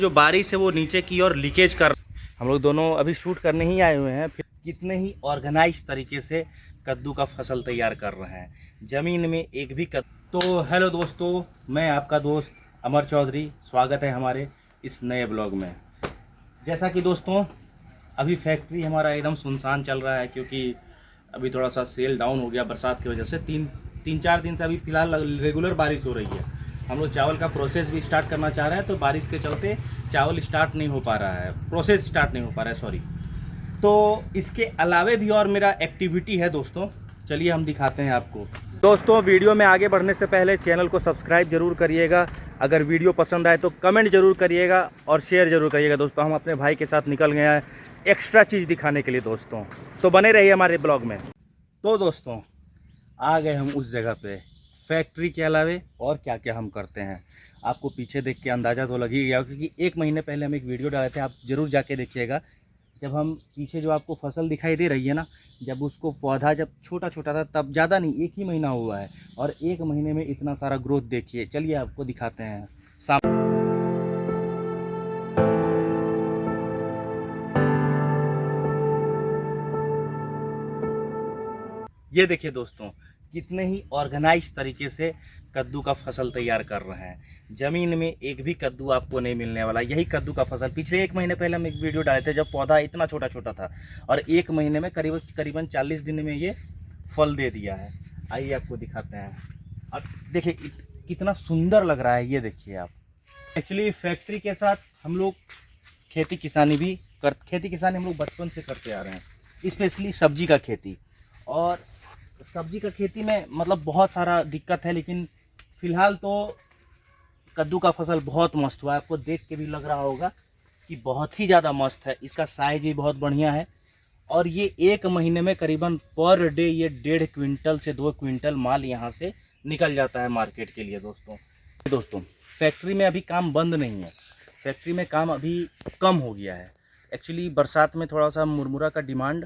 जो बारिश है वो नीचे की ओर लीकेज कर, हम लोग दोनों अभी शूट करने ही आए हुए हैं। फिर कितने ही ऑर्गेनाइज तरीके से कद्दू का फसल तैयार कर रहे हैं, ज़मीन में एक भी तो हेलो दोस्तों, मैं आपका दोस्त अमर चौधरी, स्वागत है हमारे इस नए ब्लॉग में। जैसा कि दोस्तों अभी फैक्ट्री हमारा एकदम सुनसान चल रहा है, क्योंकि अभी थोड़ा सा सेल डाउन हो गया बरसात की वजह से। तीन चार दिन से अभी फ़िलहाल रेगुलर बारिश हो रही है। हम लोग चावल का प्रोसेस भी स्टार्ट करना चाह रहे हैं, तो बारिश के चलते चावल स्टार्ट नहीं हो पा रहा है, प्रोसेस स्टार्ट नहीं हो पा रहा है, सॉरी। तो इसके अलावे भी और मेरा एक्टिविटी है दोस्तों, चलिए हम दिखाते हैं आपको। दोस्तों वीडियो में आगे बढ़ने से पहले चैनल को सब्सक्राइब जरूर करिएगा, अगर वीडियो पसंद आए तो कमेंट जरूर करिएगा और शेयर जरूर करिएगा। दोस्तों हम अपने भाई के साथ निकल गए हैं एक्स्ट्रा चीज़ दिखाने के लिए दोस्तों, तो बने रहिए हमारे ब्लॉग में। तो दोस्तों आ गए हम उस जगह पे, फैक्ट्री के अलावे और क्या क्या हम करते हैं आपको पीछे देख के अंदाज़ा तो लग ही गया, क्योंकि 1 महीने पहले हम एक वीडियो डाले थे, आप ज़रूर जाके देखिएगा। जब हम पीछे जो आपको फसल दिखाई दे रही है ना, जब उसको पौधा जब छोटा छोटा था, तब ज़्यादा नहीं 1 ही महीना हुआ है, और 1 महीने में इतना सारा ग्रोथ देखिए। चलिए आपको दिखाते हैं सामने। ये देखिए दोस्तों, कितने ही ऑर्गेनाइज तरीके से कद्दू का फसल तैयार कर रहे हैं। ज़मीन में एक भी कद्दू आपको नहीं मिलने वाला। यही कद्दू का फसल पिछले 1 महीने पहले हम एक वीडियो डाले थे, जब पौधा इतना छोटा छोटा था, और 1 महीने में करीबन 40 दिन में ये फल दे दिया है। आइए आपको दिखाते हैं। अब देखिए कितना सुंदर लग रहा है, ये देखिए आप। एक्चुअली फैक्ट्री के साथ हम लोग खेती किसानी हम लोग बचपन से करते आ रहे हैं, स्पेशली सब्जी का खेती। और सब्जी का खेती में मतलब बहुत सारा दिक्कत है, लेकिन फ़िलहाल तो कद्दू का फसल बहुत मस्त हुआ है। आपको देख के भी लग रहा होगा कि बहुत ही ज़्यादा मस्त है, इसका साइज भी बहुत बढ़िया है। और ये 1 महीने में करीबन पर डे ये 1.5 क्विंटल से 2 क्विंटल माल यहाँ से निकल जाता है मार्केट के लिए दोस्तों फैक्ट्री में अभी काम बंद नहीं है, फैक्ट्री में काम अभी कम हो गया है। एक्चुअली बरसात में थोड़ा सा मुरमुरा का डिमांड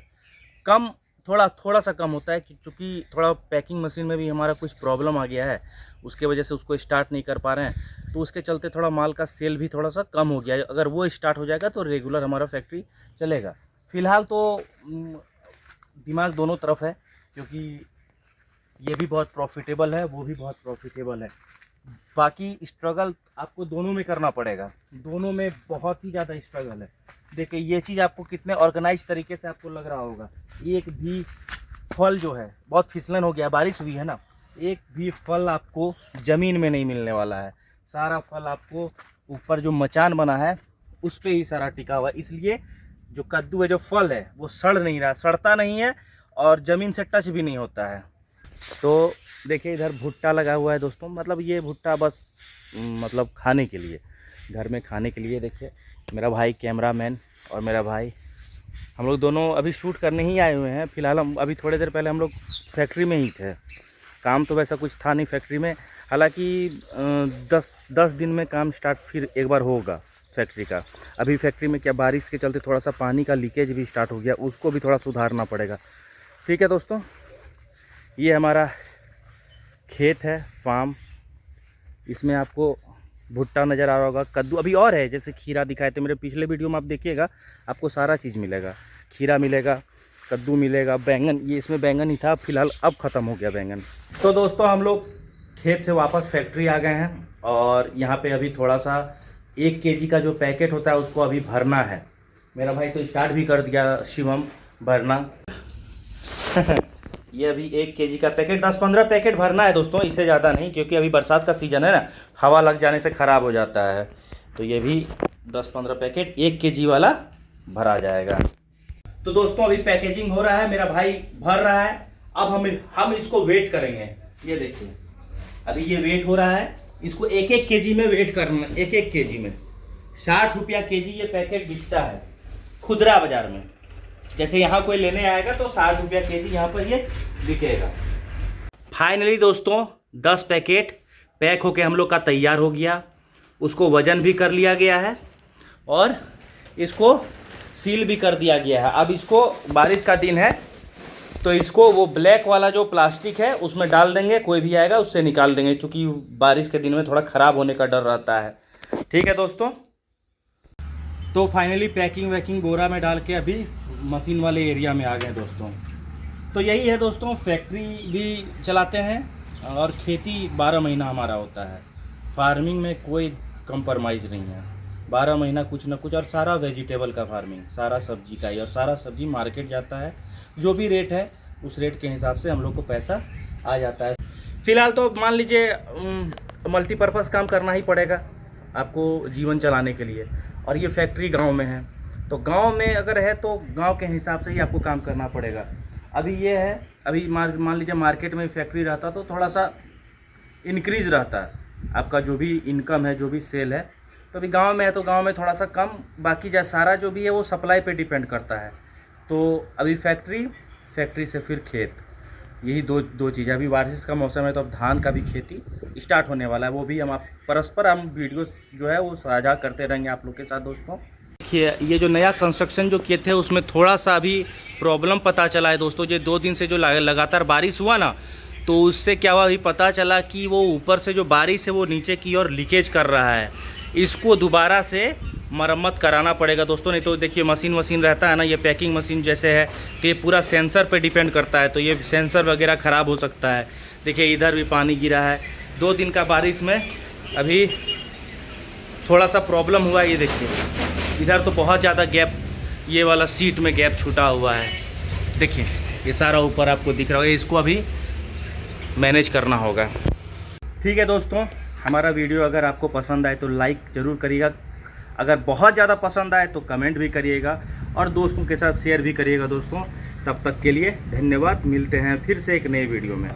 थोड़ा सा कम होता है, क्योंकि थोड़ा पैकिंग मशीन में भी हमारा कुछ प्रॉब्लम आ गया है, उसके वजह से उसको स्टार्ट नहीं कर पा रहे हैं, तो उसके चलते थोड़ा माल का सेल भी थोड़ा सा कम हो गया है। अगर वो स्टार्ट हो जाएगा तो रेगुलर हमारा फैक्ट्री चलेगा। फ़िलहाल तो दिमाग दोनों तरफ है, क्योंकि ये भी बहुत प्रॉफिटेबल है, वो भी बहुत प्रॉफिटेबल है। बाकी स्ट्रगल आपको दोनों में करना पड़ेगा, दोनों में बहुत ही ज़्यादा स्ट्रगल है। देखिए ये चीज़ आपको कितने ऑर्गेनाइज तरीके से आपको लग रहा होगा। एक भी फल जो है, बहुत फिसलन हो गया, बारिश हुई है ना, एक भी फल आपको ज़मीन में नहीं मिलने वाला है। सारा फल आपको ऊपर जो मचान बना है उस पर ही सारा टिका हुआ है। इसलिए जो कद्दू है, जो फल है, वो सड़ नहीं रहा, सड़ता नहीं है और ज़मीन से टच भी नहीं होता है। तो देखिए इधर भुट्टा लगा हुआ है दोस्तों, मतलब ये भुट्टा बस मतलब खाने के लिए, घर में खाने के लिए। देखिए मेरा भाई कैमरामैन और मेरा भाई, हम लोग दोनों अभी शूट करने ही आए हुए हैं। फ़िलहाल हम अभी थोड़ी देर पहले हम लोग फैक्ट्री में ही थे। काम तो वैसा कुछ था नहीं फैक्ट्री में, हालांकि 10 दिन में काम स्टार्ट फिर एक बार होगा फैक्ट्री का। अभी फैक्ट्री में क्या बारिश के चलते थोड़ा सा पानी का लीकेज भी स्टार्ट हो गया, उसको भी थोड़ा सुधारना पड़ेगा। ठीक है दोस्तों, ये हमारा खेत है, फार्म। इसमें आपको भुट्टा नज़र आ रहा होगा, कद्दू अभी और है, जैसे खीरा दिखाए थे मेरे पिछले वीडियो में, आप देखिएगा आपको सारा चीज़ मिलेगा। खीरा मिलेगा, कद्दू मिलेगा, बैंगन, ये इसमें बैंगन ही था, फिलहाल अब ख़त्म हो गया बैंगन। तो दोस्तों हम लोग खेत से वापस फैक्ट्री आ गए हैं, और यहाँ पे अभी थोड़ा सा 1 kg का जो पैकेट होता है उसको अभी भरना है। मेरा भाई तो स्टार्ट भी कर दिया शिवम भरना ये अभी 1 kg का पैकेट, 10-15 पैकेट भरना है दोस्तों, इससे ज़्यादा नहीं, क्योंकि अभी बरसात का सीज़न है ना, हवा लग जाने से ख़राब हो जाता है। तो ये भी 10-15 पैकेट 1 kg वाला भरा जाएगा। तो दोस्तों अभी पैकेजिंग हो रहा है, मेरा भाई भर रहा है। अब हम इसको वेट करेंगे। ये देखिए अभी ये वेट हो रहा है, इसको 1-1 kg में वेट करना, 1-1 kg में 60 रुपया kg ये पैकेट बिकता है खुदरा बाज़ार में। जैसे यहाँ कोई लेने आएगा तो 60 रुपया kg यहाँ पर ये बिकेगा। फाइनली दोस्तों 10 पैकेट पैक होके हम लोग का तैयार हो गया, उसको वज़न भी कर लिया गया है और इसको सील भी कर दिया गया है। अब इसको, बारिश का दिन है तो इसको वो ब्लैक वाला जो प्लास्टिक है उसमें डाल देंगे, कोई भी आएगा उससे निकाल देंगे, क्योंकि बारिश के दिन में थोड़ा ख़राब होने का डर रहता है। ठीक है दोस्तों, तो फाइनली पैकिंग वैकिंग बोरा में डाल के अभी मशीन वाले एरिया में आ गए दोस्तों। तो यही है दोस्तों, फैक्ट्री भी चलाते हैं और खेती 12 महीना हमारा होता है। फार्मिंग में कोई कंप्रोमाइज़ नहीं है, 12 महीना कुछ ना कुछ, और सारा वेजिटेबल का फार्मिंग, सारा सब्जी का ही, और सारा सब्जी मार्केट जाता है, जो भी रेट है उस रेट के हिसाब से हम लोग को पैसा आ जाता है। फ़िलहाल तो मान लीजिए मल्टीपर्पज़ काम करना ही पड़ेगा आपको जीवन चलाने के लिए, और ये फैक्ट्री गांव में है, तो गांव में अगर है तो गांव के हिसाब से ही आपको काम करना पड़ेगा। अभी ये है, अभी मान लीजिए मार्केट में फैक्ट्री रहता तो थोड़ा सा इंक्रीज़ रहता है आपका जो भी इनकम है, जो भी सेल है। तो अभी गांव में है तो गांव में थोड़ा सा कम, बाकी सारा जो भी है वो सप्लाई पे डिपेंड करता है। तो अभी फैक्ट्री से फिर खेत, यही दो चीज़ें। अभी बारिश का मौसम है तो अब धान का भी खेती स्टार्ट होने वाला है, वो भी हम परस्पर हम वीडियो जो है वो साझा करते रहेंगे आप लोग के साथ दोस्तों। देखिए ये जो नया कंस्ट्रक्शन जो किए थे उसमें थोड़ा सा अभी प्रॉब्लम पता चला है दोस्तों। ये 2 दिन से जो लगातार बारिश हुआ ना, तो उससे क्या हुआ, अभी पता चला कि वो ऊपर से जो बारिश है वो नीचे की ओर लीकेज कर रहा है। इसको दोबारा से मरम्मत कराना पड़ेगा दोस्तों, नहीं तो देखिए मशीन रहता है ना, ये पैकिंग मशीन जैसे है तो ये पूरा सेंसर पे डिपेंड करता है, तो ये सेंसर वगैरह ख़राब हो सकता है। देखिए इधर भी पानी गिरा है, 2 दिन का बारिश में अभी थोड़ा सा प्रॉब्लम हुआ है। ये देखिए इधर तो बहुत ज़्यादा गैप, ये वाला सीट में गैप छूटा हुआ है, देखिए ये सारा ऊपर आपको दिख रहा होगा, इसको अभी मैनेज करना होगा। ठीक है दोस्तों, हमारा वीडियो अगर आपको पसंद आए तो लाइक ज़रूर करिएगा, अगर बहुत ज़्यादा पसंद आए तो कमेंट भी करिएगा और दोस्तों के साथ शेयर भी करिएगा दोस्तों। तब तक के लिए धन्यवाद, मिलते हैं फिर से एक नए वीडियो में।